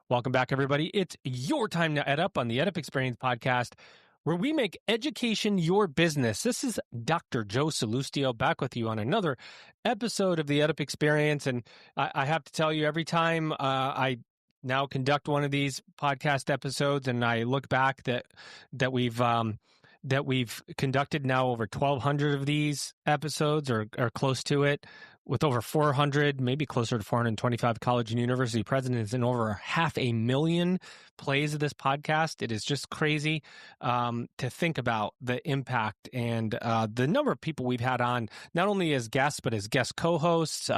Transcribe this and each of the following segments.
Welcome back, everybody. It's your time to EdUp on the EdUp Experience podcast, where we make education your business. This is Dr. Joe Salustio back with you on another episode of the EdUp Experience. And I have to tell you, every time I now conduct one of these podcast episodes and I look back that we've conducted now over 1,200 of these episodes or close to it, with over 400, maybe closer to 425 college and university presidents and over 500,000 plays of this podcast. It is just crazy to think about the impact and the number of people we've had on, not only as guests, but as guest co-hosts,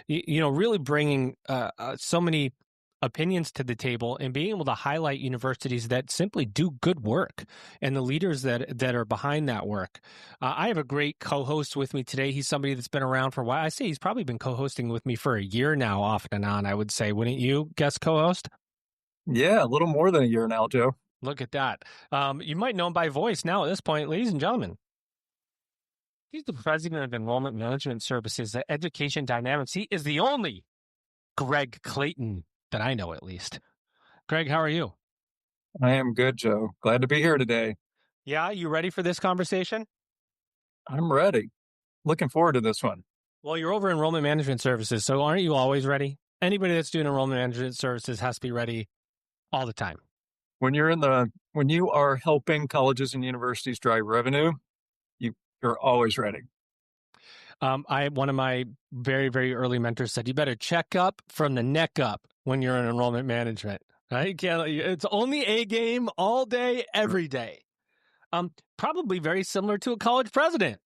really bringing so many opinions to the table and being able to highlight universities that simply do good work and the leaders that are behind that work. I have a great co-host with me today. He's somebody that's been around for a while. I say he's probably been co-hosting with me for a year now, off and on, I would say. Wouldn't you, guest co-host? Yeah, a little more than a year now, Joe. Look at that. You might know him by voice now at this point, ladies and gentlemen. He's the president of Enrollment Management Services at Education Dynamics. He is the only Greg Clayton that I know, at least. Greg, how are you? I am good, Joe. Glad to be here today. Yeah, you ready for this conversation? I'm ready. Looking forward to this one. Well, you're over Enrollment Management Services, so aren't you always ready? Anybody that's doing Enrollment Management Services has to be ready all the time. When you are helping colleges and universities drive revenue, you're always ready. One of my very, very early mentors said, you better check up from the neck up when you're in enrollment management. Right? It's only A game all day, every day. Probably very similar to a college president.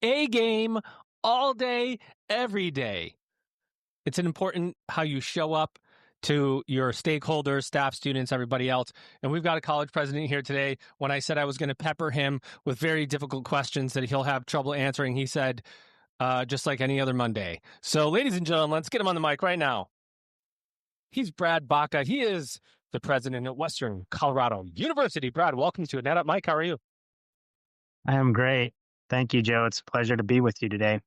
A game all day, every day. It's important how you show up to your stakeholders, staff, students, everybody else. And we've got a college president here today. When I said I was going to pepper him with very difficult questions that he'll have trouble answering, he said, just like any other Monday. So, ladies and gentlemen, let's get him on the mic right now. He's Brad Baca. He is the president at Western Colorado University. Brad, welcome to EdUp. Mike, how are you? I am great. Thank you, Joe. It's a pleasure to be with you today.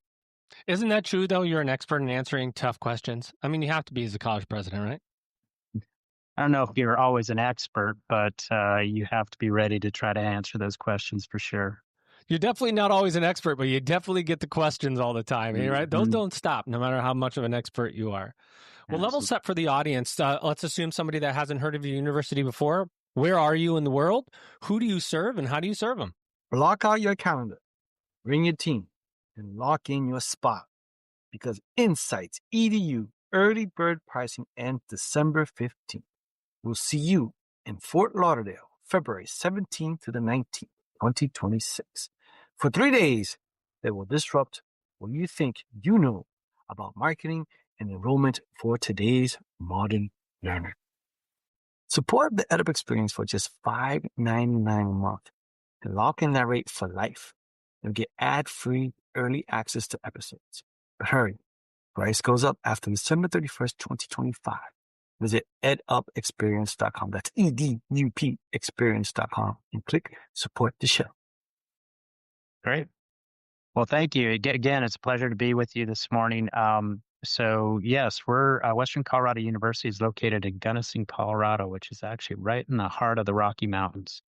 Isn't that true, though? You're an expert in answering tough questions. I mean, you have to be as a college president, right? I don't know if you're always an expert, but you have to be ready to try to answer those questions for sure. You're definitely not always an expert, but you definitely get the questions all the time, right? Those don't stop, no matter how much of an expert you are. Well, level set for the audience. Let's assume somebody that hasn't heard of your university before. Where are you in the world? Who do you serve, and how do you serve them? Block out your calendar, bring your team, and lock in your spot, because Insights EDU early bird pricing ends December 15th. We'll see you in Fort Lauderdale, February 17th to the 19th, 2026. For 3 days, they will disrupt what you think you know about marketing and enrollment for today's modern learner. Support the EdUp Experience for just $5.99 a month and lock in that rate for life. You'll get ad-free early access to episodes. But hurry, price goes up after December 31st, 2025. Visit edupexperience.com. That's EDUP experience.com and click support the show. Great. Well, thank you. Again, it's a pleasure to be with you this morning. So yes, we're Western Colorado University is located in Gunnison, Colorado, which is actually right in the heart of the Rocky Mountains.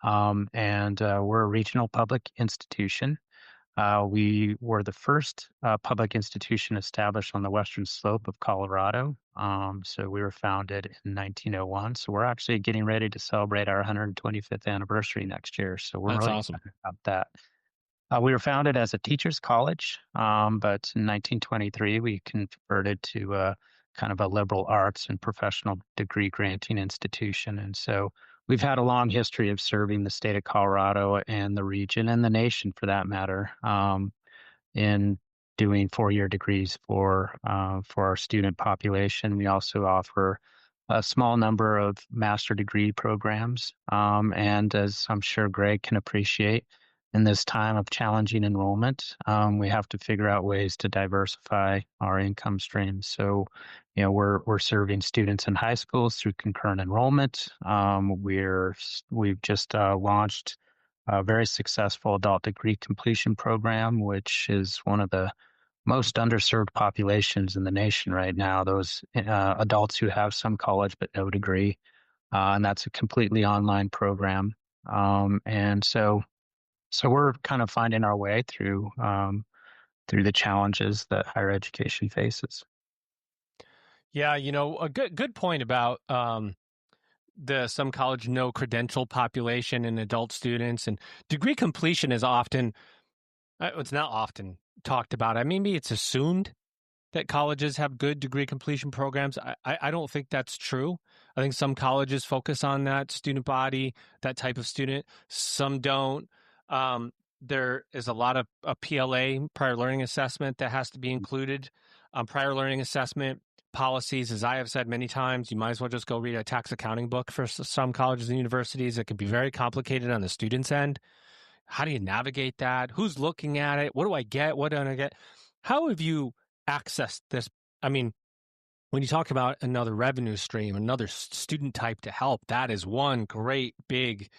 And we're a regional public institution. We were the first public institution established on the western slope of Colorado. So we were founded in 1901. So we're actually getting ready to celebrate our 125th anniversary next year. So we're really awesome excited about that. We were founded as a teacher's college, but in 1923 we converted to kind of a liberal arts and professional degree granting institution. And so we've had a long history of serving the state of Colorado and the region and the nation, for that matter, in doing 4-year degrees for our student population. We also offer a small number of master degree programs, and as I'm sure Greg can appreciate, in this time of challenging enrollment, we have to figure out ways to diversify our income streams. So, we're serving students in high schools through concurrent enrollment. We've just launched a very successful adult degree completion program, which is one of the most underserved populations in the nation right now, those adults who have some college but no degree. And that's a completely online program. And so we're kind of finding our way through the challenges that higher education faces. Yeah, a good point about the some college no credential population and adult students, and degree completion is often it's not often talked about. Maybe it's assumed that colleges have good degree completion programs. I don't think that's true. I think some colleges focus on that student body, that type of student. Some don't. There is a lot of a PLA, prior learning assessment, that has to be included. Prior learning assessment policies, as I have said many times, you might as well just go read a tax accounting book for some colleges and universities. It can be very complicated on the student's end. How do you navigate that? Who's looking at it? What do I get? What don't I get? How have you accessed this? When you talk about another revenue stream, another student type to help, that is one great big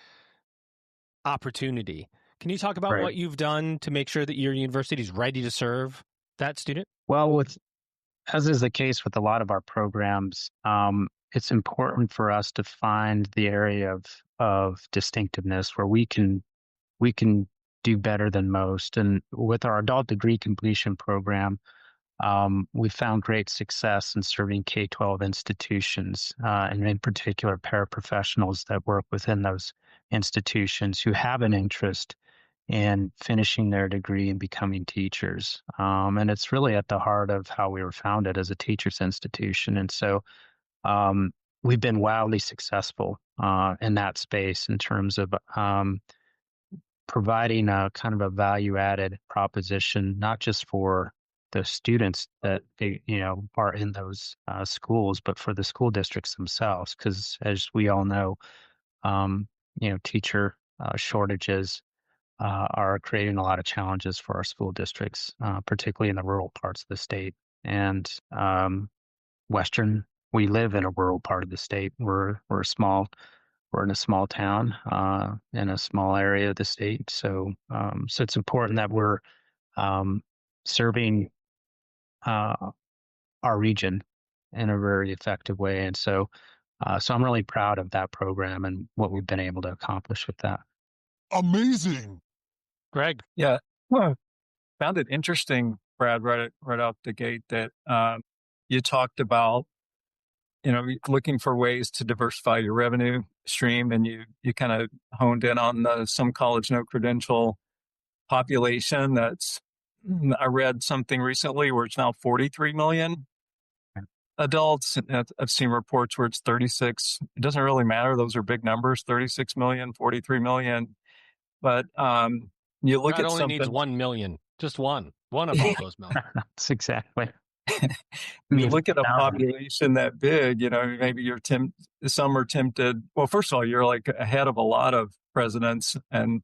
opportunity. Can you talk about Right. what you've done to make sure that your university is ready to serve that student? Well, as is the case with a lot of our programs, it's important for us to find the area of distinctiveness where we can do better than most. And with our adult degree completion program, we found great success in serving K-12 institutions, and in particular paraprofessionals that work within those institutions who have an interest in finishing their degree and becoming teachers. And it's really at the heart of how we were founded as a teachers institution. And so we've been wildly successful in that space in terms of providing a kind of a value-added proposition, not just for the students that are in those schools, but for the school districts themselves. Because as we all know, teacher shortages are creating a lot of challenges for our school districts, particularly in the rural parts of the state. And we live in a rural part of the state. We're in a small town in a small area of the state. So it's important that we're serving our region in a very effective way. And so I'm really proud of that program and what we've been able to accomplish with that. Amazing. Greg? Yeah. Well, found it interesting, Brad, right out the gate that you talked about, looking for ways to diversify your revenue stream, and you kind of honed in on some college no credential population. I read something recently where it's now 43 million adults. I've seen reports where it's 36. It doesn't really matter. Those are big numbers, 36 million, 43 million. But you look Brad at only something. needs 1 million, just one of all those million. That's exactly. You look at a population that big, maybe some are tempted. Well, first of all, you're like ahead of a lot of presidents and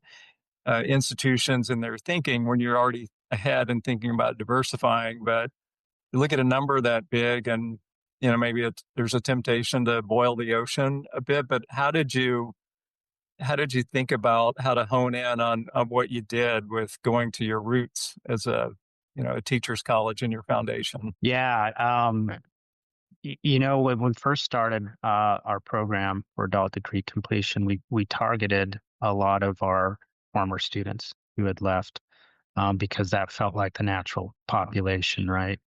institutions in their thinking when you're already ahead and thinking about diversifying. But you look at a number that big and, maybe there's a temptation to boil the ocean a bit. But how did you think about how to hone in on what you did with going to your roots as a teacher's college in your foundation? Yeah. When we first started our program for adult degree completion, we targeted a lot of our former students who had left because that felt like the natural population, right?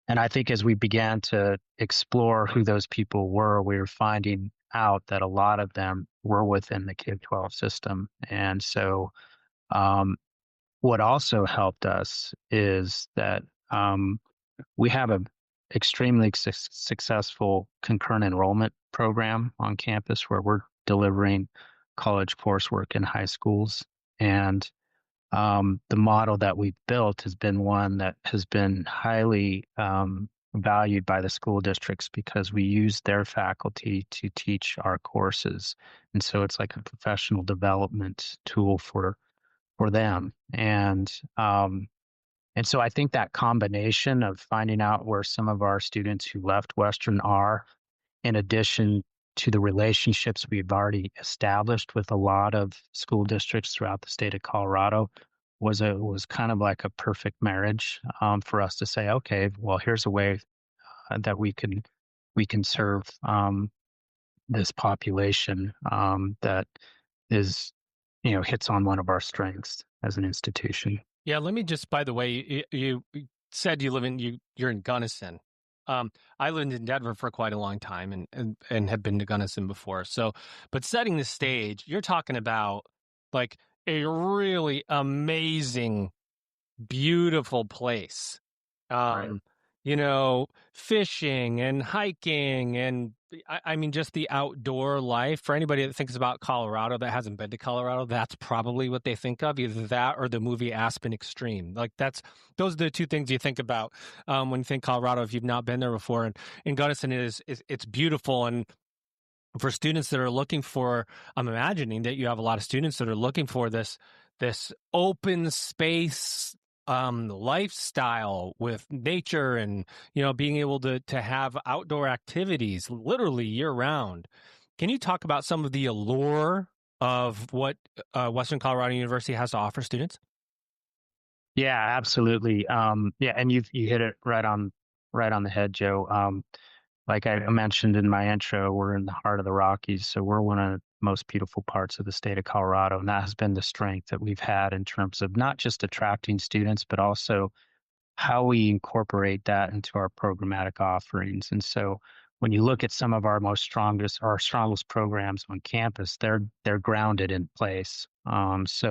And I think as we began to explore who those people were, we were finding out that a lot of them were within the K-12 system. And so what also helped us is that we have an extremely successful concurrent enrollment program on campus where we're delivering college coursework in high schools. And the model that we've built has been one that has been highly valued by the school districts because we use their faculty to teach our courses. And so it's like a professional development tool for them. And so I think that combination of finding out where some of our students who left Western are, in addition to the relationships we've already established with a lot of school districts throughout the state of Colorado, was kind of like a perfect marriage for us to say, okay, well, here's a way that we can serve this population that is, hits on one of our strengths as an institution. Yeah, let me just, by the way, you said you're in Gunnison. I lived in Denver for quite a long time and have been to Gunnison before. So, but setting the stage, you're talking about like a really amazing, beautiful place. Right. Fishing and hiking and I mean, just the outdoor life. For anybody that thinks about Colorado that hasn't been to Colorado, that's probably what they think of, either that or the movie Aspen Extreme. Like those are the two things you think about when you think Colorado if you've not been there before. And in Gunnison, it's beautiful. And for students that are looking for, I'm imagining that you have a lot of students that are looking for this open space lifestyle with nature and being able to have outdoor activities literally year round. Can you talk about some of the allure of what Western Colorado University has to offer students? Yeah, absolutely. Yeah, and you hit it right on the head, Joe. Like I mentioned in my intro, we're in the heart of the Rockies, so we're one of the most beautiful parts of the state of Colorado, and that has been the strength that we've had in terms of not just attracting students, but also how we incorporate that into our programmatic offerings. And so when you look at some of our strongest programs on campus, they're grounded in place. It's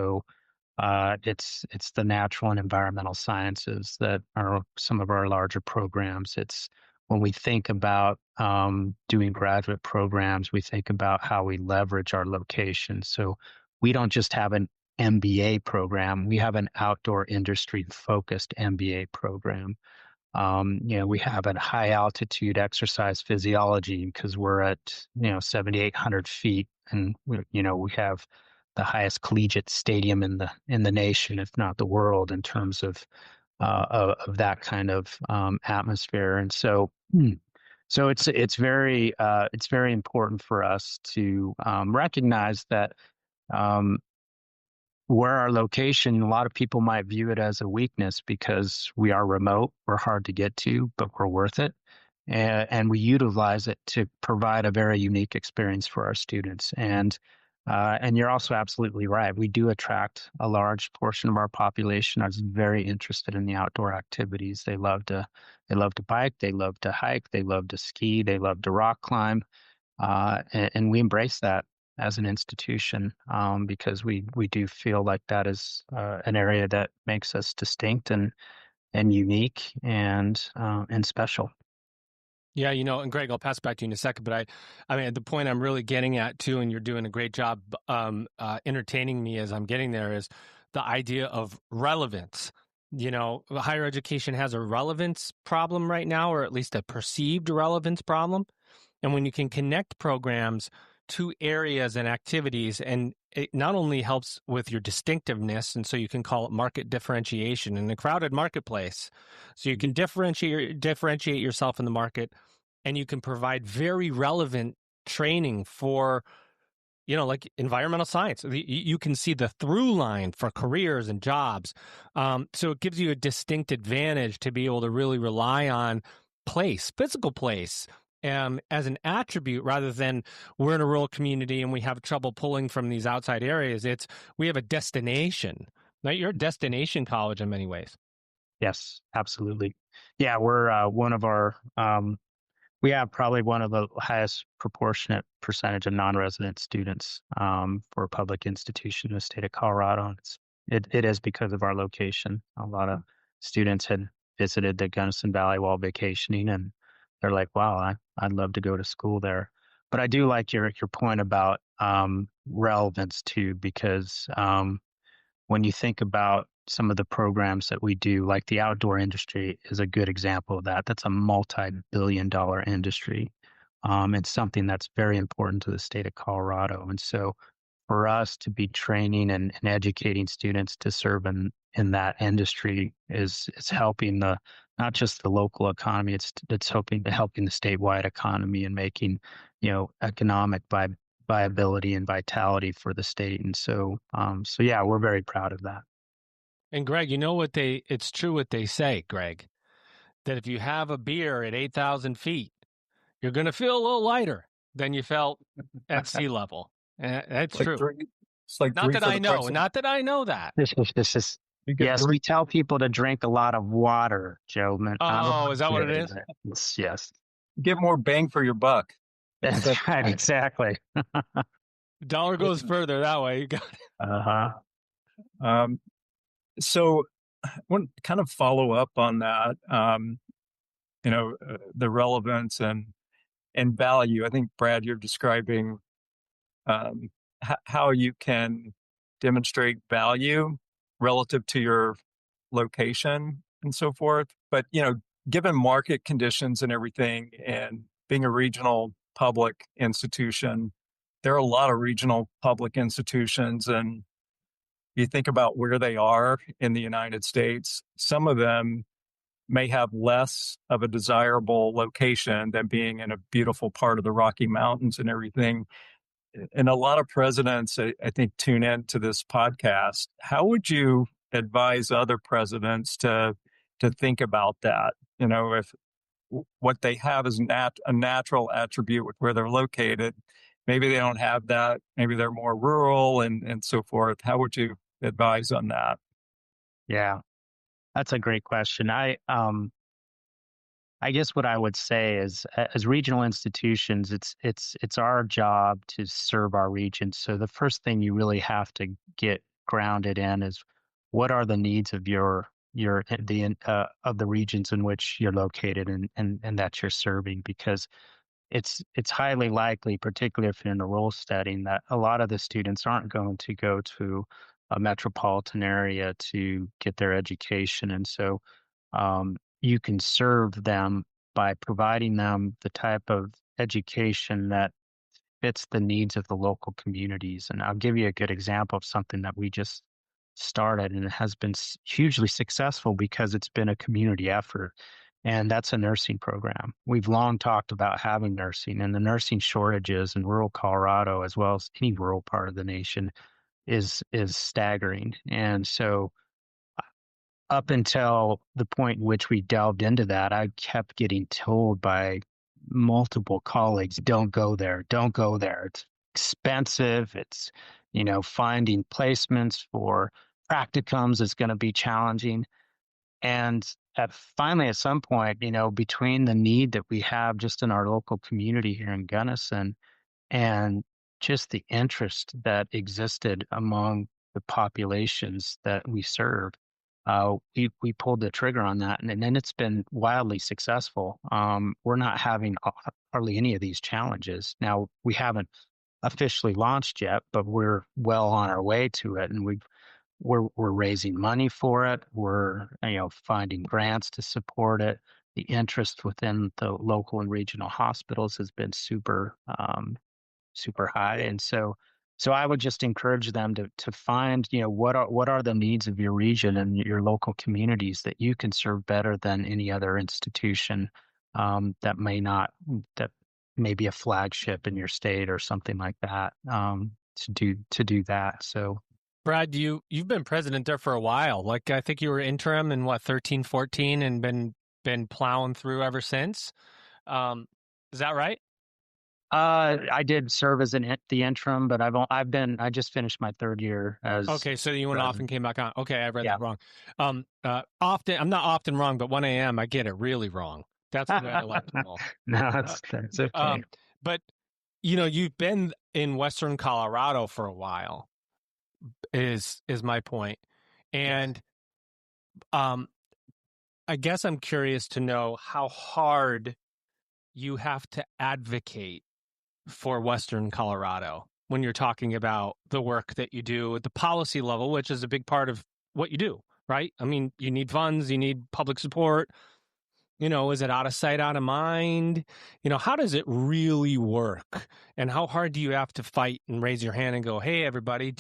the natural and environmental sciences that are some of our larger programs. It's when we think about doing graduate programs, we think about how we leverage our location. So we don't just have an MBA program, we have an outdoor industry focused MBA program. We have a high altitude exercise physiology because we're at 7,800 feet, and we have the highest collegiate stadium in the nation, if not the world, in terms of that kind of atmosphere. And so it's very important for us to recognize that where our location, a lot of people might view it as a weakness because we are remote, we're hard to get to, but we're worth it. And we utilize it to provide a very unique experience for our students. And you're also absolutely right. We do attract a large portion of our population that's very interested in the outdoor activities. They love to bike, they love to hike, they love to ski, they love to rock climb, and we embrace that as an institution because we do feel like that is an area that makes us distinct and unique and special. Yeah, and Greg, I'll pass it back to you in a second, but I mean, the point I'm really getting at too, and you're doing a great job entertaining me as I'm getting there, is the idea of relevance. Higher education has a relevance problem right now, or at least a perceived relevance problem. And when you can connect programs to areas and activities, and it not only helps with your distinctiveness, and so you can call it market differentiation in a crowded marketplace. So you can differentiate yourself in the market, and you can provide very relevant training for, like environmental science. You can see the through line for careers and jobs. So it gives you a distinct advantage to be able to really rely on physical place, as an attribute rather than we're in a rural community and we have trouble pulling from these outside areas. We have a destination. Now, you're a destination college in many ways. Yes, absolutely. Yeah, we're we have probably one of the highest proportionate percentage of non-resident students for a public institution in the state of Colorado. It is because of our location. A lot of students had visited the Gunnison Valley while vacationing, and they're like, wow, I'd love to go to school there. But I do like your point about relevance too, because when you think about some of the programs that we do, like the outdoor industry is a good example of that. That's a multi-billion-dollar industry. It's something that's very important to the state of Colorado. And so for us to be training and educating students to serve in that industry is helping not just the local economy, it's helping the statewide economy and making, economic viability and vitality for the state. And so yeah, we're very proud of that. And Greg, it's true what they say, Greg, that if you have a beer at 8,000 feet, you're going to feel a little lighter than you felt at sea level. That's true. It's like not that I know that. Yes, we tell people to drink a lot of water, Joe. Oh, is that what it is? Yes. Get more bang for your buck. That's right, exactly. Dollar goes further that way. You got it. So I want to kind of follow up on that, the relevance and value. I think, Brad, you're describing how you can demonstrate value relative to your location and so forth. But, given market conditions and everything, and being a regional public institution, there are a lot of regional public institutions, and you think about where they are in the United States, some of them may have less of a desirable location than being in a beautiful part of the Rocky Mountains and everything. And a lot of presidents, I think, tune into this podcast. How would you advise other presidents to think about that? If what they have is a natural attribute with where they're located, maybe they don't have that. Maybe they're more rural and so forth. How would you advise on that? Yeah, that's a great question. I guess what I would say is, as regional institutions, it's our job to serve our region. So the first thing you really have to get grounded in is, what are the needs of of the regions in which you're located and that you're serving? Because it's highly likely, particularly if you're in a rural setting, that a lot of the students aren't going to go to a metropolitan area to get their education. And so you can serve them by providing them the type of education that fits the needs of the local communities. And I'll give you a good example of something that we just started, and it has been hugely successful because it's been a community effort. And that's a nursing program. We've long talked about having nursing, and the nursing shortages in rural Colorado, as well as any rural part of the nation, is staggering. And so up until the point in which we delved into that, I kept getting told by multiple colleagues, don't go there. It's expensive. It's, finding placements for practicums is going to be challenging. And finally, at some point, between the need that we have just in our local community here in Gunnison and just the interest that existed among the populations that we serve, we pulled the trigger on that, and then it's been wildly successful. We're not having hardly any of these challenges. Now, we haven't officially launched yet, but we're well on our way to it, and we're raising money for it. We're finding grants to support it. The interest within the local and regional hospitals has been super high, and so I would just encourage them to find what are the needs of your region and your local communities that you can serve better than any other institution that may be a flagship in your state or something like that, to do that. So, Brad, you've been president there for a while. Like, I think you were interim in 13, 14 and been plowing through ever since. Is that right? I did serve as the interim, but I just finished my third year as. Okay, so you went off and came back on. Okay, I read that wrong. I'm not often wrong, but 1 a.m. I get it really wrong. That's the way I like to roll. No, that's okay. But you've been in Western Colorado for a while. Is my point, and I guess I'm curious to know how hard you have to advocate for Western Colorado when you're talking about the work that you do at the policy level, which is a big part of what you do, right? I mean, you need funds, you need public support. Is it out of sight, out of mind? How does it really work? And how hard do you have to fight and raise your hand and go, hey, everybody,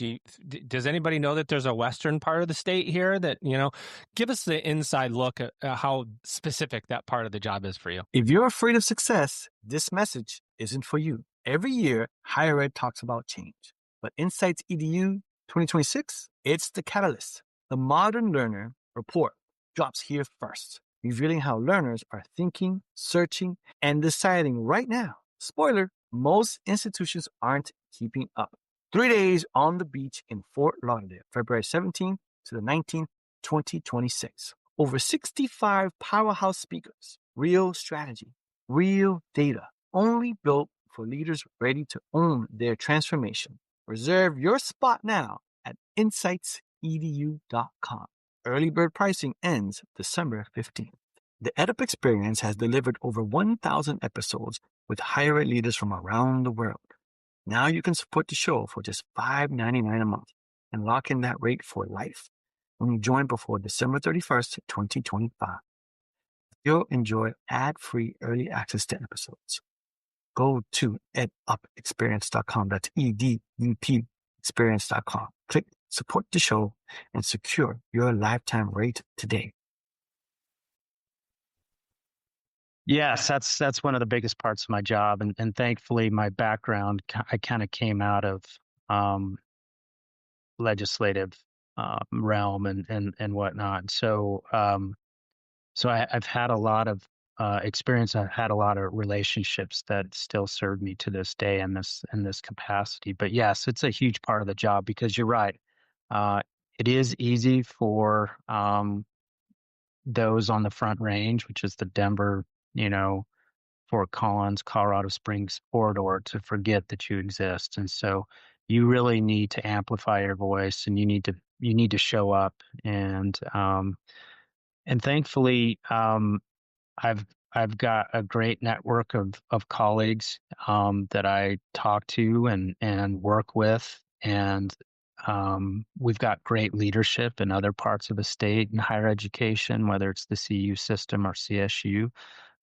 does anybody know that there's a Western part of the state here that, give us the inside look at how specific that part of the job is for you. If you're afraid of success, this message isn't for you. Every year, higher ed talks about change, but Insights EDU 2026, it's the catalyst. The Modern Learner Report drops here first, revealing how learners are thinking, searching, and deciding right now. Spoiler, most institutions aren't keeping up. 3 days on the beach in Fort Lauderdale, February 17th to the 19th, 2026. Over 65 powerhouse speakers, real strategy, real data, only built for leaders ready to own their transformation. Reserve your spot now at insightsedu.com. Early bird pricing ends December 15th. The EdUp experience has delivered over 1,000 episodes with higher ed leaders from around the world. Now you can support the show for just $5.99 a month and lock in that rate for life when you join before December 31st, 2025. You'll enjoy ad-free early access to episodes. Go to edupexperience.com. That's EDUP experience.com. Click support the show and secure your lifetime rate today. Yes, that's one of the biggest parts of my job, and thankfully my background, I kind of came out of legislative realm and whatnot. So I've had a lot of experience. I've had a lot of relationships that still serve me to this day in this capacity. But yes, it's a huge part of the job because you're right. It is easy for those on the Front Range, which is the Denver, Fort Collins, Colorado Springs corridor, to forget that you exist. And so you really need to amplify your voice, and you need to show up. And thankfully, I've got a great network of colleagues that I talk to and work with, and we've got great leadership in other parts of the state in higher education, whether it's the CU system or CSU,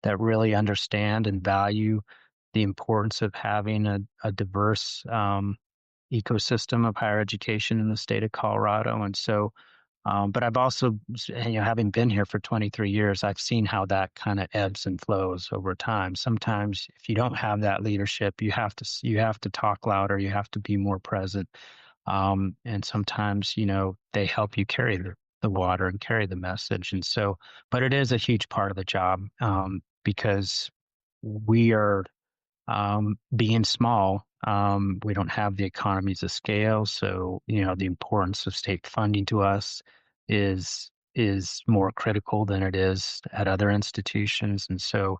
that really understand and value the importance of having a diverse ecosystem of higher education in the state of Colorado. And so, but I've also, having been here for 23 years, I've seen how that kind of ebbs and flows over time. Sometimes if you don't have that leadership, you have to talk louder, you have to be more present. And sometimes, they help you carry the water and carry the message. And so, but it is a huge part of the job because we are being small. We don't have the economies of scale. So, the importance of state funding to us is more critical than it is at other institutions. And so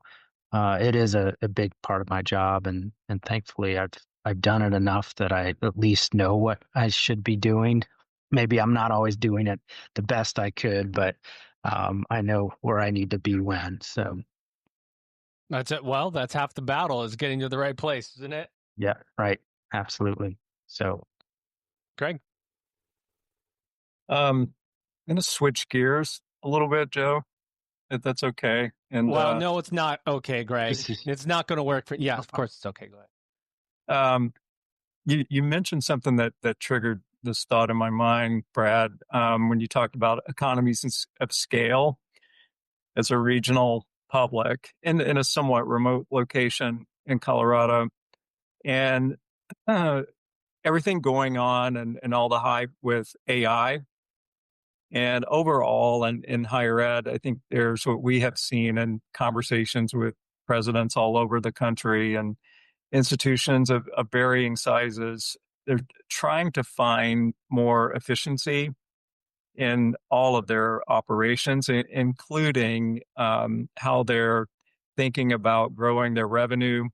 it is a big part of my job. And thankfully I've done it enough that I at least know what I should be doing. Maybe I'm not always doing it the best I could, but I know where I need to be when. So that's it. Well, that's half the battle, is getting to the right place, isn't it? Yeah, right. Absolutely. So, Greg? I'm going to switch gears a little bit, Joe, if that's okay. And no, it's not okay, Greg. It's not going to work for. Yeah, of course it's okay. Go ahead. You mentioned something that triggered this thought in my mind, Brad, when you talked about economies of scale as a regional public in a somewhat remote location in Colorado, and everything going on and all the hype with AI. And overall, in higher ed, I think there's what we have seen in conversations with presidents all over the country and institutions of varying sizes. They're trying to find more efficiency in all of their operations, including how they're thinking about growing their revenue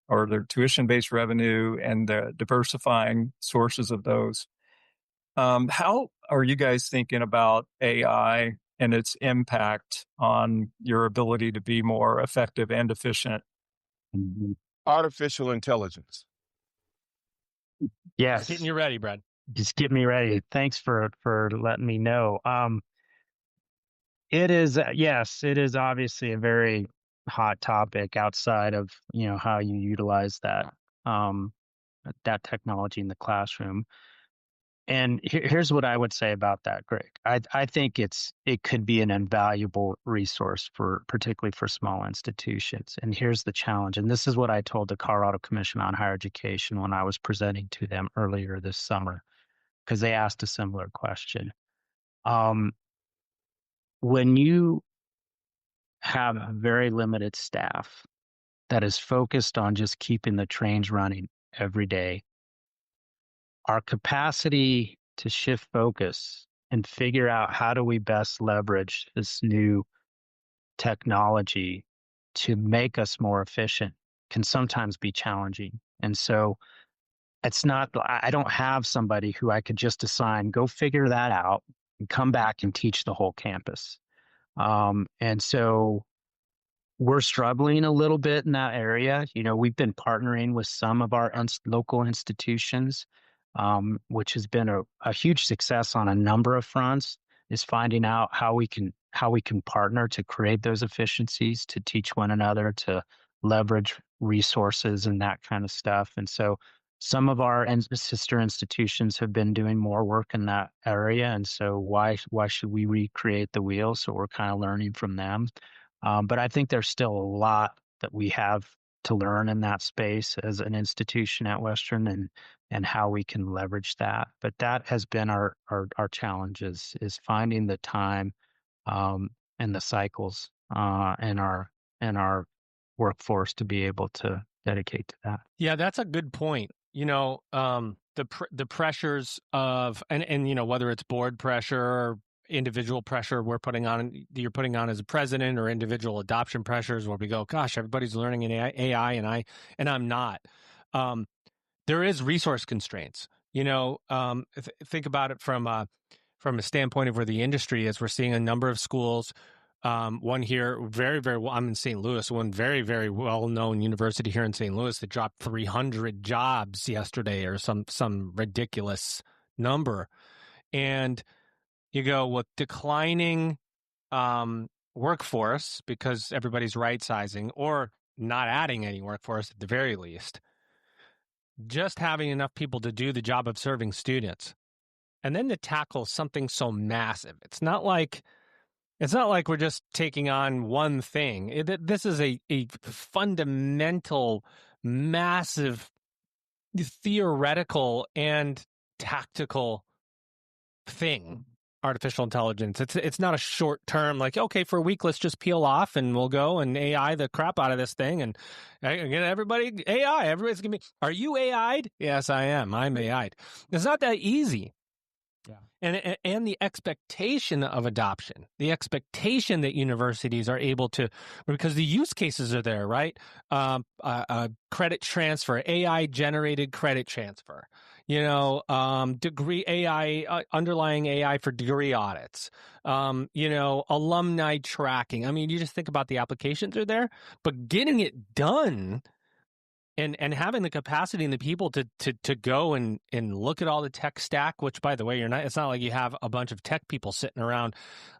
or their tuition-based revenue and the diversifying sources of those. How are you guys thinking about AI and its impact on your ability to be more effective and efficient? Artificial intelligence. yes. Getting you ready, Brad. Just get me ready. Thanks for letting me know. It is, yes, it is obviously a very hot topic outside of, how you utilize that technology in the classroom. And here's what I would say about that, Greg. I think it could be an invaluable resource particularly for small institutions. And here's the challenge. And this is what I told the Colorado Commission on Higher Education when I was presenting to them earlier this summer, because they asked a similar question. When you have a very limited staff that is focused on just keeping the trains running every day, our capacity to shift focus and figure out how do we best leverage this new technology to make us more efficient can sometimes be challenging. And so it's not, I don't have somebody who I could just assign, go figure that out and come back and teach the whole campus. And so we're struggling a little bit in that area. We've been partnering with some of our local institutions, which has been a huge success on a number of fronts, is finding out how we can partner to create those efficiencies, to teach one another, to leverage resources and that kind of stuff. And so some of our sister institutions have been doing more work in that area. And so why should we recreate the wheel? So we're kind of learning from them. But I think there's still a lot that we have to learn in that space as an institution at Western, and how we can leverage that. But that has been our challenges, is finding the time and the cycles and our workforce to be able to dedicate to that. Yeah, that's a good point. The pressures of and whether it's board pressure or individual pressure you're putting on as a president, or individual adoption pressures where we go, gosh, everybody's learning in AI and I'm not. There is resource constraints. Think about it from a standpoint of where the industry is. We're seeing a number of schools. One here, very, very well, I'm in St. Louis, one very, very well-known university here in St. Louis that dropped 300 jobs yesterday, or some ridiculous number. And you go, with declining workforce, because everybody's right-sizing or not adding any workforce at the very least, just having enough people to do the job of serving students, and then to tackle something so massive. It's not like we're just taking on one thing. This is a fundamental, massive, theoretical and tactical thing. Artificial intelligence. It's not a short term, like, okay, for a week, let's just peel off and we'll go and AI the crap out of this thing. And again, everybody's going to be, are you AI'd? Yes, I am. I'm AI'd. It's not that easy. Yeah. And the expectation of adoption, the expectation that universities are able to, because the use cases are there, right? Credit transfer, AI generated credit transfer, degree AI, underlying AI for degree audits, alumni tracking. I mean, you just think about the applications are there, but getting it done and having the capacity and the people to go and look at all the tech stack, which, by the way, it's not like you have a bunch of tech people sitting around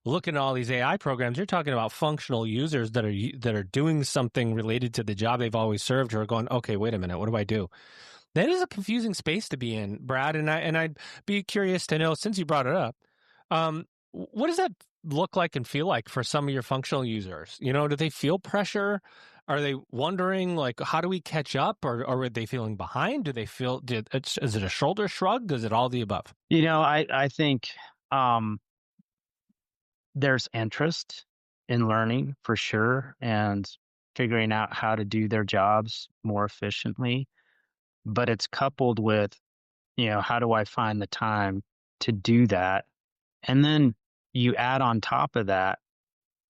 looking at all these AI programs. You're talking about functional users that are doing something related to the job they've always served, who are going, okay, wait a minute, what do I do? That is a confusing space to be in, Brad, and I'd be curious to know, since you brought it up, what does that look like and feel like for some of your functional users? Do they feel pressure? Are they wondering, like, how do we catch up, or are they feeling behind? Do they feel, is it a shoulder shrug? Is it all the above? I think there's interest in learning for sure, and figuring out how to do their jobs more efficiently. But it's coupled with, how do I find the time to do that? And then you add on top of that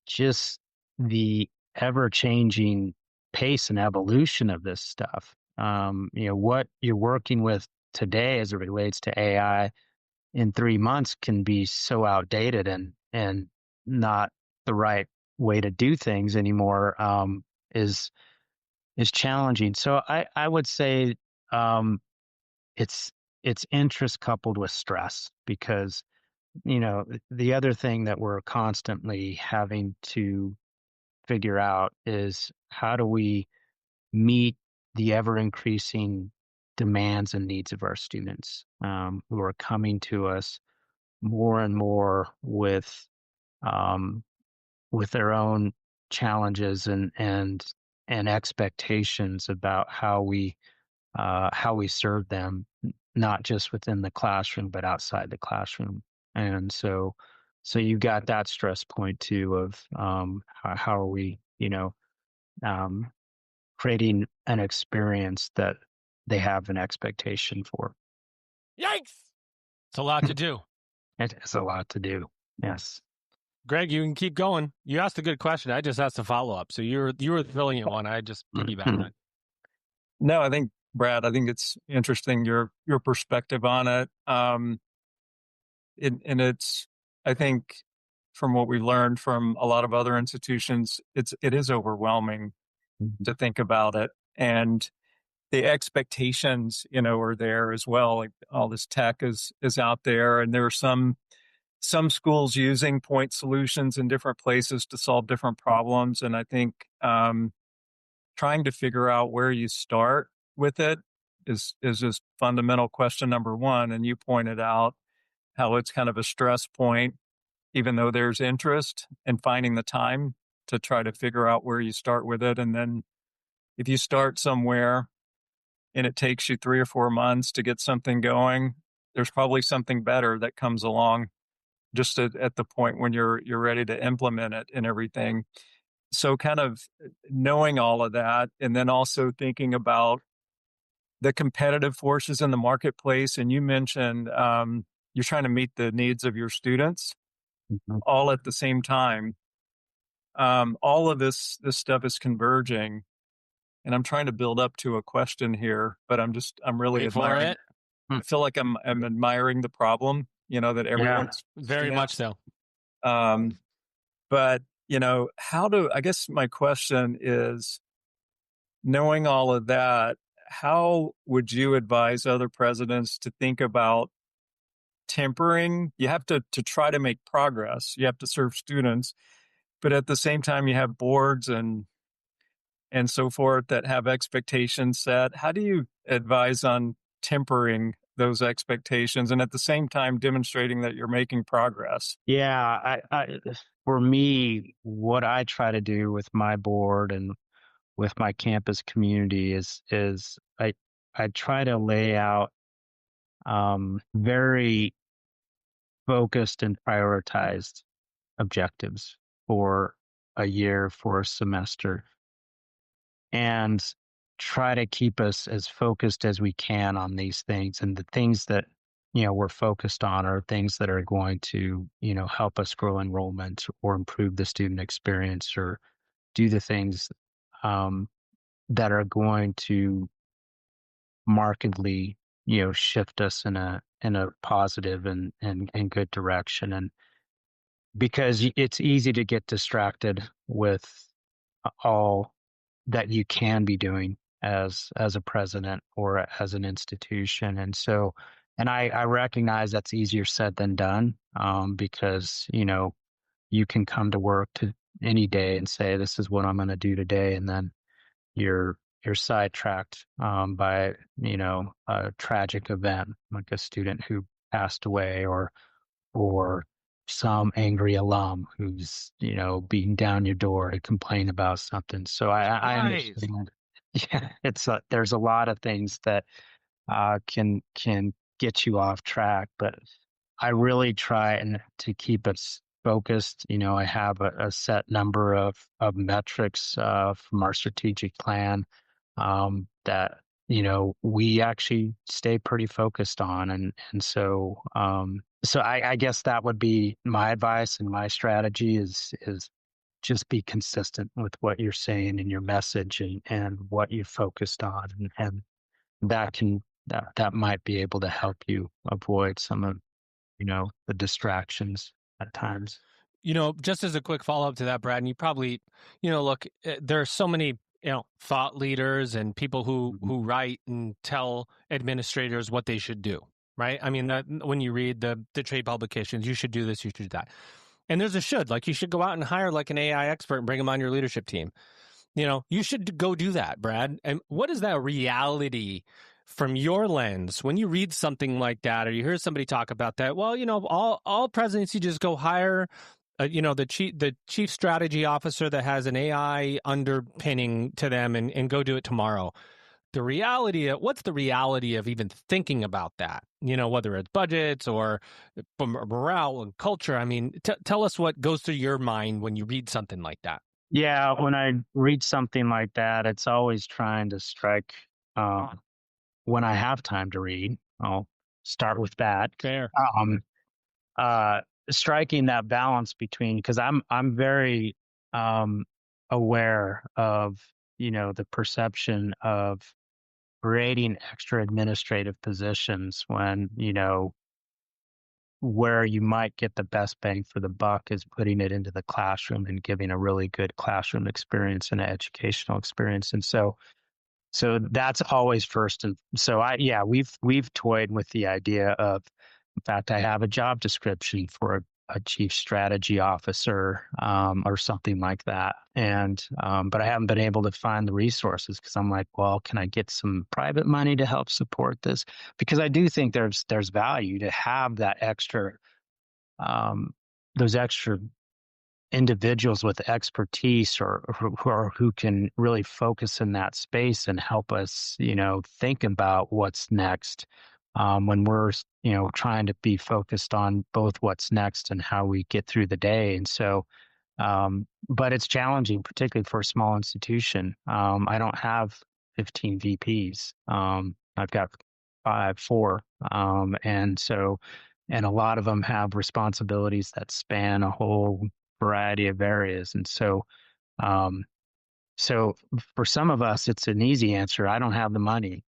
just the ever-changing pace and evolution of this stuff. What you're working with today as it relates to AI in 3 months can be so outdated and not the right way to do things anymore, is challenging. So I would say it's interest coupled with stress, because the other thing that we're constantly having to figure out is, how do we meet the ever increasing demands and needs of our students, who are coming to us more and more with their own challenges and expectations about how we serve them, not just within the classroom but outside the classroom. And so So you got that stress point too of how are we, creating an experience that they have an expectation for. Yikes! It's a lot to do. It is a lot to do. Yes. Greg, you can keep going. You asked a good question. I just asked a follow-up. So you were the brilliant one. I just piggybacked on. No, I think, Brad, I think it's interesting your perspective on it. And it's, I think, from what we learned from a lot of other institutions, it is overwhelming to think about it. And the expectations, are there as well. Like all this tech is out there, and there are some schools using point solutions in different places to solve different problems. And I think trying to figure out where you start with it is just fundamental question number one. And you pointed out how it's kind of a stress point, even though there's interest in finding the time to try to figure out where you start with it. And then if you start somewhere and it takes you 3 or 4 months to get something going, there's probably something better that comes along just at the point when you're ready to implement it and everything. So kind of knowing all of that, and then also thinking about the competitive forces in the marketplace. And you mentioned you're trying to meet the needs of your students all at the same time. All of this stuff is converging, and I'm trying to build up to a question here, but I'm really admiring it. I feel like I'm admiring the problem, that everyone's very much so. But I guess my question is, knowing all of that, how would you advise other presidents to think about tempering? You have to try to make progress. You have to serve students, but at the same time, you have boards and so forth that have expectations set. How do you advise on tempering those expectations and at the same time demonstrating that you're making progress? Yeah, I for me, what I try to do with my board and with my campus community is I try to lay out very focused and prioritized objectives for a year, for a semester, and try to keep us as focused as we can on these things. And the things that we're focused on are things that are going to help us grow enrollment or improve the student experience or do the things that are going to markedly shift us in a positive and good direction. And because it's easy to get distracted with all that you can be doing as a president or as an institution. And so, and I recognize that's easier said than done, because, you can come to work to any day and say, this is what I'm going to do today. And then you're sidetracked by, a tragic event, like a student who passed away or some angry alum who's, beating down your door to complain about something. So I understand. Yeah, there's a lot of things that can get you off track, but I really try to keep us focused. I have a set number of metrics from our strategic plan that we actually stay pretty focused on, and so I guess that would be my advice and my strategy is just be consistent with what you're saying in your message and what you focused on, and that might be able to help you avoid some of the distractions at times. Just as a quick follow-up to that, Brad, and you probably, look, there are so many, thought leaders and people who write and tell administrators what they should do, right? I mean, when you read the trade publications, you should do this, you should do that. And there's a should, like you should go out and hire like an AI expert and bring them on your leadership team. You should go do that, Brad. And what is that reality from your lens when you read something like that, or you hear somebody talk about that? Well, all presidents, you just go hire, the chief strategy officer that has an AI underpinning to them and go do it tomorrow. What's the reality of even thinking about that? whether it's budgets or morale and culture. I mean, tell us what goes through your mind when you read something like that. Yeah, when I read something like that, it's always trying to strike when I have time to read. I'll start with that. Fair. Striking that balance between, because I'm very aware of the perception of creating extra administrative positions when where you might get the best bang for the buck is putting it into the classroom and giving a really good classroom experience and an educational experience. And so that's always first. And so we've toyed with the idea of, in fact, I have a job description for a chief strategy officer or something like that. And but I haven't been able to find the resources because I'm like, well, can I get some private money to help support this? Because I do think there's value to have that extra, those extra individuals with expertise or who can really focus in that space and help us, think about what's next when we're, trying to be focused on both what's next and how we get through the day. And so, but it's challenging, particularly for a small institution. I don't have 15 VPs. I've got 4. And a lot of them have responsibilities that span a whole variety of areas. And so for some of us, it's an easy answer. I don't have the money.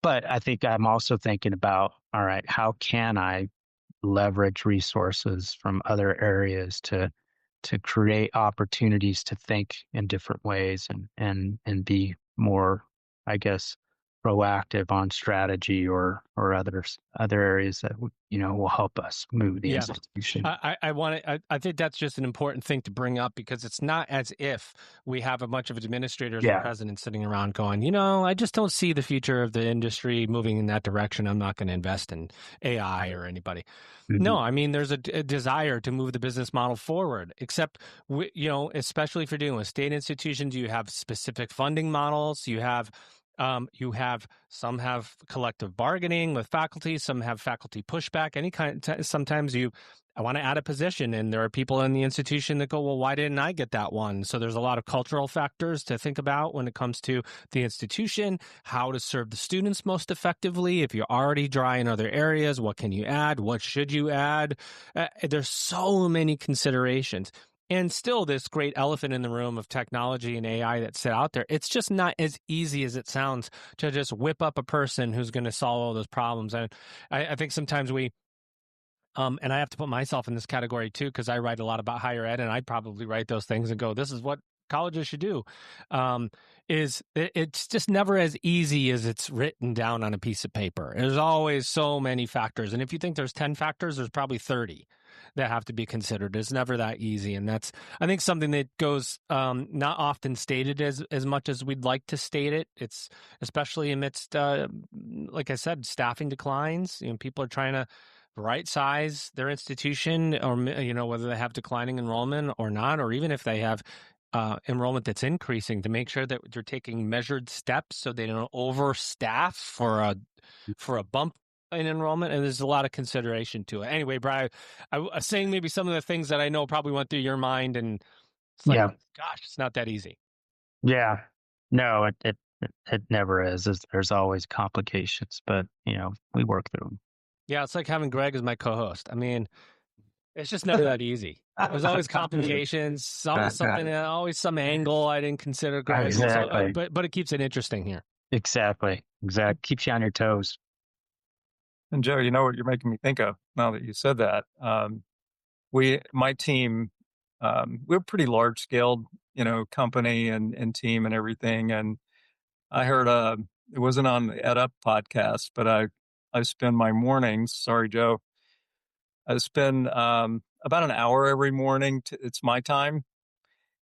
But I think I'm also thinking about, all right, how can I leverage resources from other areas to create opportunities to think in different ways and be more, I guess, proactive on strategy or other areas that will help us move the institution. I think that's just an important thing to bring up because it's not as if we have a bunch of administrators and presidents sitting around going, I just don't see the future of the industry moving in that direction. I'm not going to invest in AI or anybody. Mm-hmm. No, I mean, there's a desire to move the business model forward, except, especially if you're dealing with state institutions, you have specific funding models. You have some have collective bargaining with faculty, some have faculty pushback, any kind. Sometimes I want to add a position and there are people in the institution that go, well, why didn't I get that one? So there's a lot of cultural factors to think about when it comes to the institution, how to serve the students most effectively. If you're already dry in other areas, what can you add? What should you add? There's so many considerations. And still this great elephant in the room of technology and AI that's out there. It's just not as easy as it sounds to just whip up a person who's going to solve all those problems. And I think sometimes we, and I have to put myself in this category too, because I write a lot about higher ed and I'd probably write those things and go, this is what colleges should do. It's just never as easy as it's written down on a piece of paper. There's always so many factors. And if you think there's 10 factors, there's probably 30 that have to be considered. It's never that easy. And that's, I think, something that goes not often stated as much as we'd like to state it. It's especially amidst, like I said, staffing declines. People are trying to right size their institution, or whether they have declining enrollment or not, or even if they have enrollment that's increasing, to make sure that they're taking measured steps so they don't overstaff for a bump in enrollment. And there's a lot of consideration to it. Anyway, Brian, I was saying maybe some of the things that I know probably went through your mind, and it's like, gosh, it's not that easy. Yeah, no, it never is. There's always complications, but we work through them. Yeah, it's like having Greg as my co-host. I mean, it's just never that easy. There's always complications, something, always some angle I didn't consider. Greg. Exactly. So, but it keeps it interesting here. Exactly. Keeps you on your toes. And Joe, you know what you're making me think of now that you said that? My team, we're pretty large scale, company and team and everything. And I heard, it wasn't on the EdUp podcast, but I spend my mornings, sorry, Joe, I spend about an hour every morning. It's my time.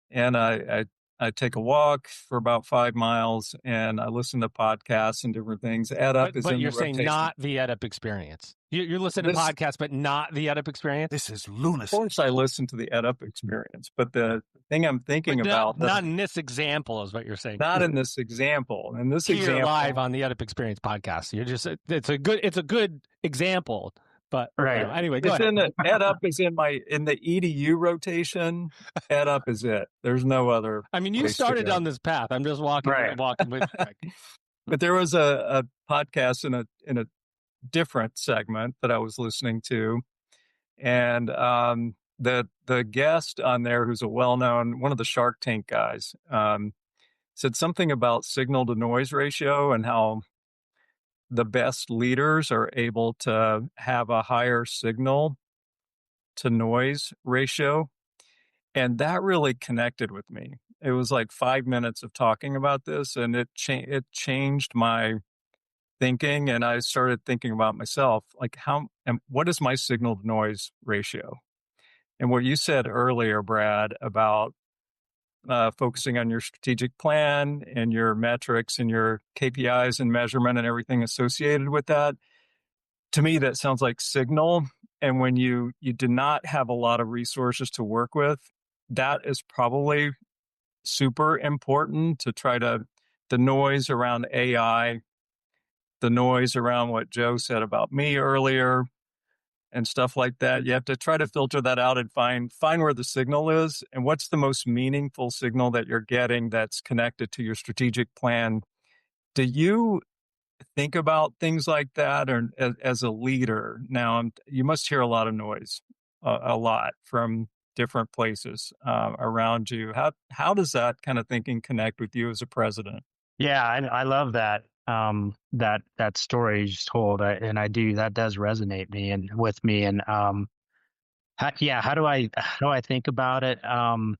And I I take a walk for about 5 miles, and I listen to podcasts and different things. EdUp is but in you're the saying rotation. not the EdUp experience. You're listening to podcasts, but not the EdUp experience? This is Of lunacy. course, I listen to the EdUp experience, but the thing I'm thinking about, not in this example, is what you're saying. not in this example. In this Here example, live on the EdUp experience podcast. You're just it's a good example. But Right. Anyway, go it's ahead. in the EdUp is in the EDU rotation. EdUp is it. There's no other. I mean, you place to started go. down this path. I'm just walking with you. Greg. But there was a podcast in a different segment that I was listening to, and the guest on there, who's a well-known, one of the Shark Tank guys, said something about signal to noise ratio and how the best leaders are able to have a higher signal to noise ratio. And that really connected with me. It was like 5 minutes of talking about this, and it changed my thinking. And I started thinking about myself, like what is my signal to noise ratio? And what you said earlier, Brad, about focusing on your strategic plan and your metrics and your KPIs and measurement and everything associated with that, to me, that sounds like signal. And when you do not have a lot of resources to work with, that is probably super important to try to, the noise around AI, the noise around what Joe said about me earlier, and stuff like that. You have to try to filter that out and find where the signal is and what's the most meaningful signal that you're getting that's connected to your strategic plan. Do you think about things like that, or as a leader? Now, you must hear a lot of noise, a lot from different places around you. How does that kind of thinking connect with you as a president? Yeah, I love that that story you just told, and that does resonate with me. And how do I think about it? Well,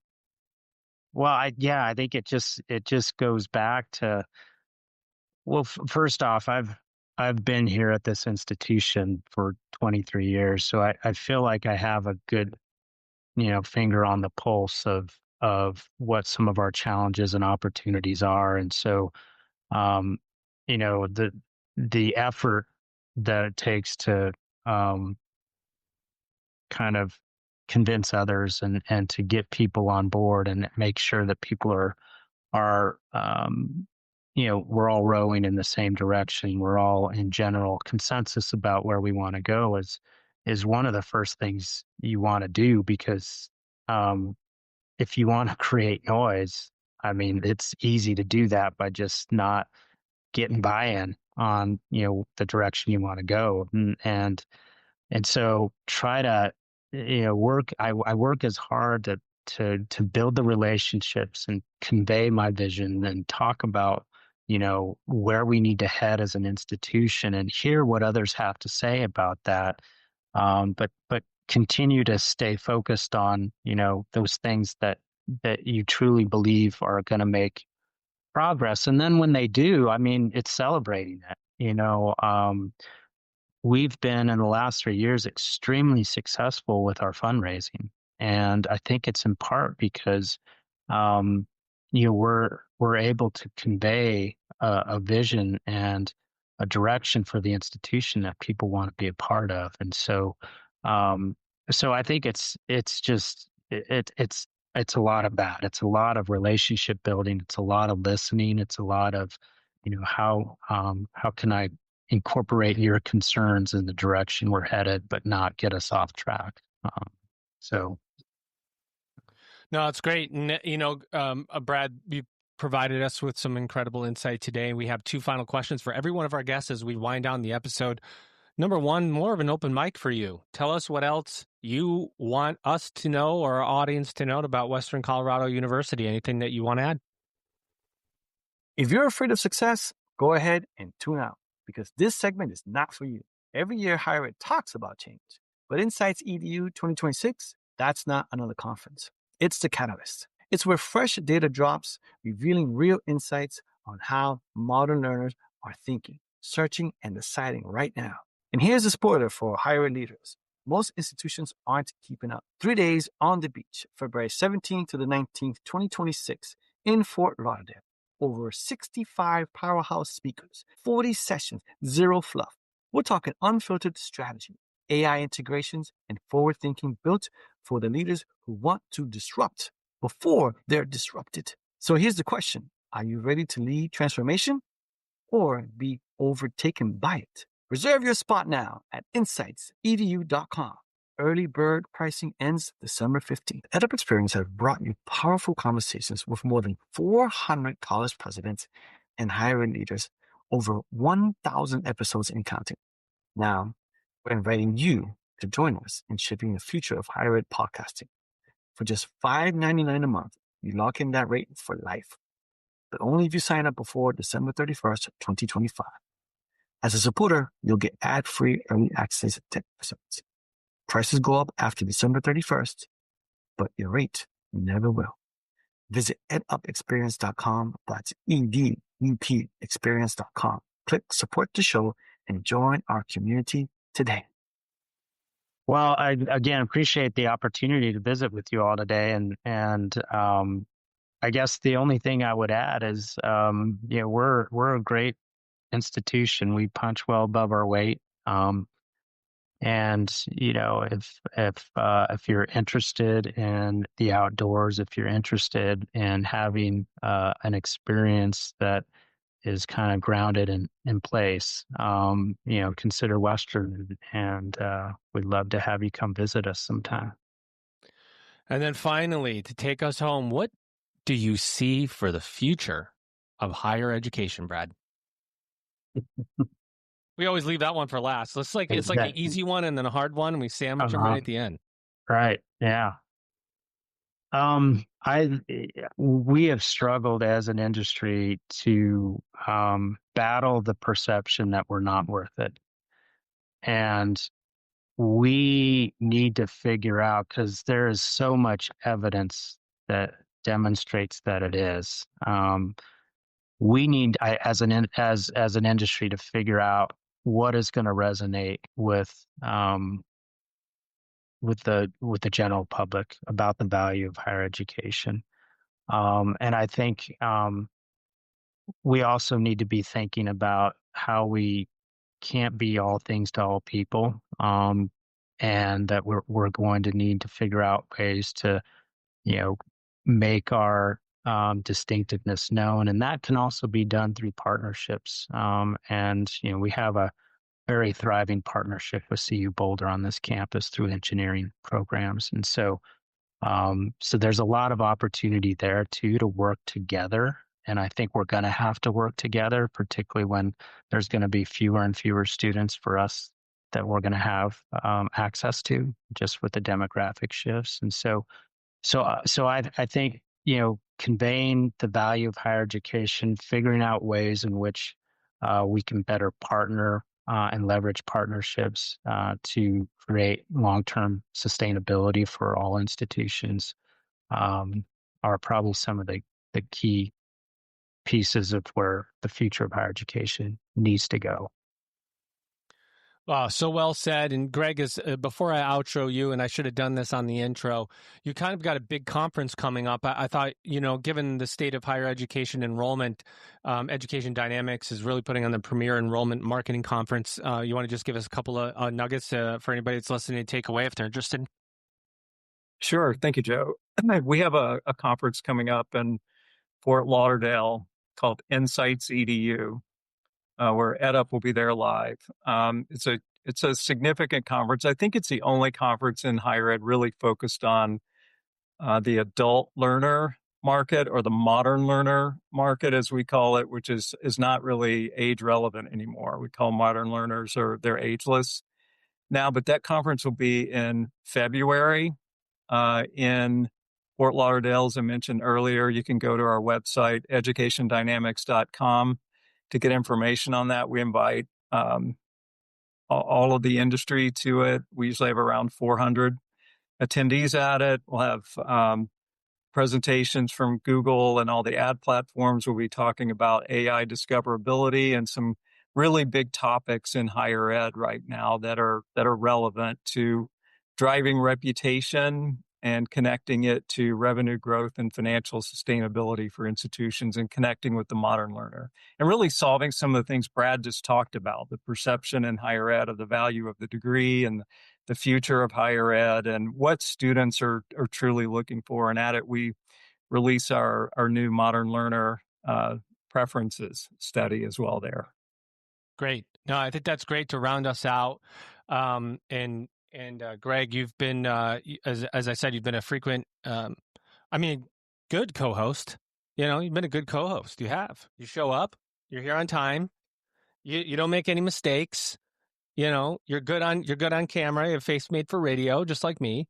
I think it just goes back to, well, first off, I've been here at this institution for 23 years, so I feel like I have a good finger on the pulse of what some of our challenges and opportunities are, and so um, the effort that it takes to kind of convince others and to get people on board and make sure that people are we're all rowing in the same direction. We're all in general consensus about where we want to go is one of the first things you want to do, because if you want to create noise, I mean, it's easy to do that by just not getting buy-in on the direction you want to go, and so try to work. I work as hard to build the relationships and convey my vision and talk about where we need to head as an institution and hear what others have to say about that, but continue to stay focused on those things that you truly believe are going to make progress. And then when they do, I mean, it's celebrating it. We've been in the last 3 years extremely successful with our fundraising, and I think it's in part because we're able to convey a vision and a direction for the institution that people want to be a part of, and so I think it's a lot of that. It's a lot of relationship building. It's a lot of listening. It's a lot of how can I incorporate your concerns in the direction we're headed, but not get us off track. No, it's great. And, Brad, you provided us with some incredible insight today. We have 2 final questions for every one of our guests as we wind down the episode. Number 1, more of an open mic for you. Tell us what else you want us to know or our audience to know about Western Colorado University. Anything that you want to add? If you're afraid of success, go ahead and tune out, because this segment is not for you. Every year, Higher Ed talks about change, but Insights EDU 2026, that's not another conference. It's the catalyst. It's where fresh data drops, revealing real insights on how modern learners are thinking, searching, and deciding right now. And here's a spoiler for higher ed leaders. Most institutions aren't keeping up. 3 days on the beach, February 17th to the 19th, 2026. in Fort Lauderdale. Over 65 powerhouse speakers, 40 sessions, zero fluff. We're talking unfiltered strategy, AI integrations, and forward thinking built for the leaders who want to disrupt before they're disrupted. So here's the question. Are you ready to lead transformation or be overtaken by it? Reserve your spot now at insightsedu.com. Early bird pricing ends December 15th. EdUp Experience has brought you powerful conversations with more than 400 college presidents and higher ed leaders, over 1,000 episodes and counting. Now, we're inviting you to join us in shaping the future of higher ed podcasting. For just $5.99 a month, you lock in that rate for life, but only if you sign up before December 31st, 2025. As a supporter, you'll get ad-free early access to episodes. Prices go up after December 31st, but your rate never will. Visit edupexperience.com. That's EDUP experience.com. Click support the show and join our community today. Well, I again appreciate the opportunity to visit with you all today, and I guess the only thing I would add is, we're a great institution. We punch well above our weight. And if you're interested in the outdoors, if you're interested in having an experience that is kind of grounded in place, consider Western, and we'd love to have you come visit us sometime. And then finally, to take us home, what do you see for the future of higher education, Brad? We always leave that one for last. It's like an easy one and then a hard one, and we sandwich them right at the end. Right. Yeah. We have struggled as an industry to battle the perception that we're not worth it. And we need to figure out, because there is so much evidence that demonstrates that it is. We need, as an industry, to figure out what is going to resonate with the general public about the value of higher education. And I think we also need to be thinking about how we can't be all things to all people, and that we're going to need to figure out ways to, make our distinctiveness known, and that can also be done through partnerships. And we have a very thriving partnership with CU Boulder on this campus through engineering programs, and so there's a lot of opportunity there too to work together. And I think we're going to have to work together, particularly when there's going to be fewer and fewer students for us that we're going to have access to, just with the demographic shifts. And so I think, conveying the value of higher education, figuring out ways in which we can better partner and leverage partnerships to create long-term sustainability for all institutions are probably some of the key pieces of where the future of higher education needs to go. Wow, so well said. And Greg, before I outro you, and I should have done this on the intro, you kind of got a big conference coming up. I thought, given the state of higher education enrollment, Education Dynamics is really putting on the premier enrollment marketing conference. You want to just give us a couple of nuggets for anybody that's listening to take away if they're interested? Sure. Thank you, Joe. We have a conference coming up in Fort Lauderdale called Insights EDU. Where EdUp will be there live. It's a significant conference. I think it's the only conference in higher ed really focused on the adult learner market, or the modern learner market, as we call it, which is not really age relevant anymore. We call modern learners, or they're ageless now. But that conference will be in February in Fort Lauderdale, as I mentioned earlier. You can go to our website, educationdynamics.com. to get information on that. We invite all of the industry to it. We usually have around 400 attendees at it. We'll have presentations from Google and all the ad platforms. We'll be talking about AI discoverability and some really big topics in higher ed right now that are relevant to driving reputation and connecting it to revenue growth and financial sustainability for institutions and connecting with the modern learner and really solving some of the things Brad just talked about, the perception in higher ed of the value of the degree and the future of higher ed and what students are truly looking for. And at it, we release our new modern learner preferences study as well there. Great. No, I think that's great to round us out. And Greg, you've been, as I said, you've been a frequent, good co-host. You've been a good co-host. You have. You show up. You're here on time. You don't make any mistakes. You're good on camera. You have a face made for radio, just like me.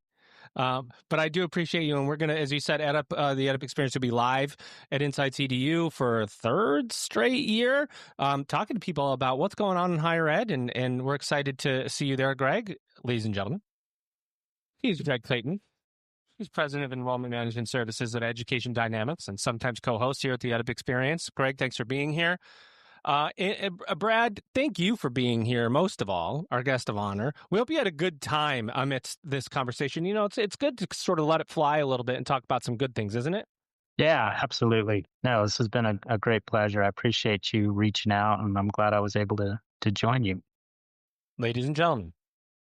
But I do appreciate you, and we're going to, as you said, EdUp, the EdUp experience will be live at Insights EDU for a third straight year, talking to people about what's going on in higher ed, and we're excited to see you there, Greg. Ladies and gentlemen, he's Greg Clayton. He's president of Enrollment Management Services at Education Dynamics and sometimes co-host here at the EdUp Experience. Greg, thanks for being here. Brad, thank you for being here, most of all, our guest of honor. We hope you had a good time amidst this conversation. It's good to sort of let it fly a little bit and talk about some good things, isn't it? Yeah, absolutely. No, this has been a great pleasure. I appreciate you reaching out, and I'm glad I was able to join you. Ladies and gentlemen,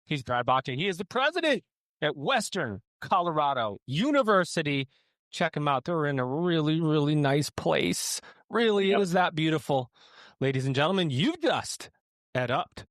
he's Brad Baca. He is the president at Western Colorado University. Check him out. They're in a really, really nice place. Really, It is that beautiful. Ladies and gentlemen, you've just EdUp'd.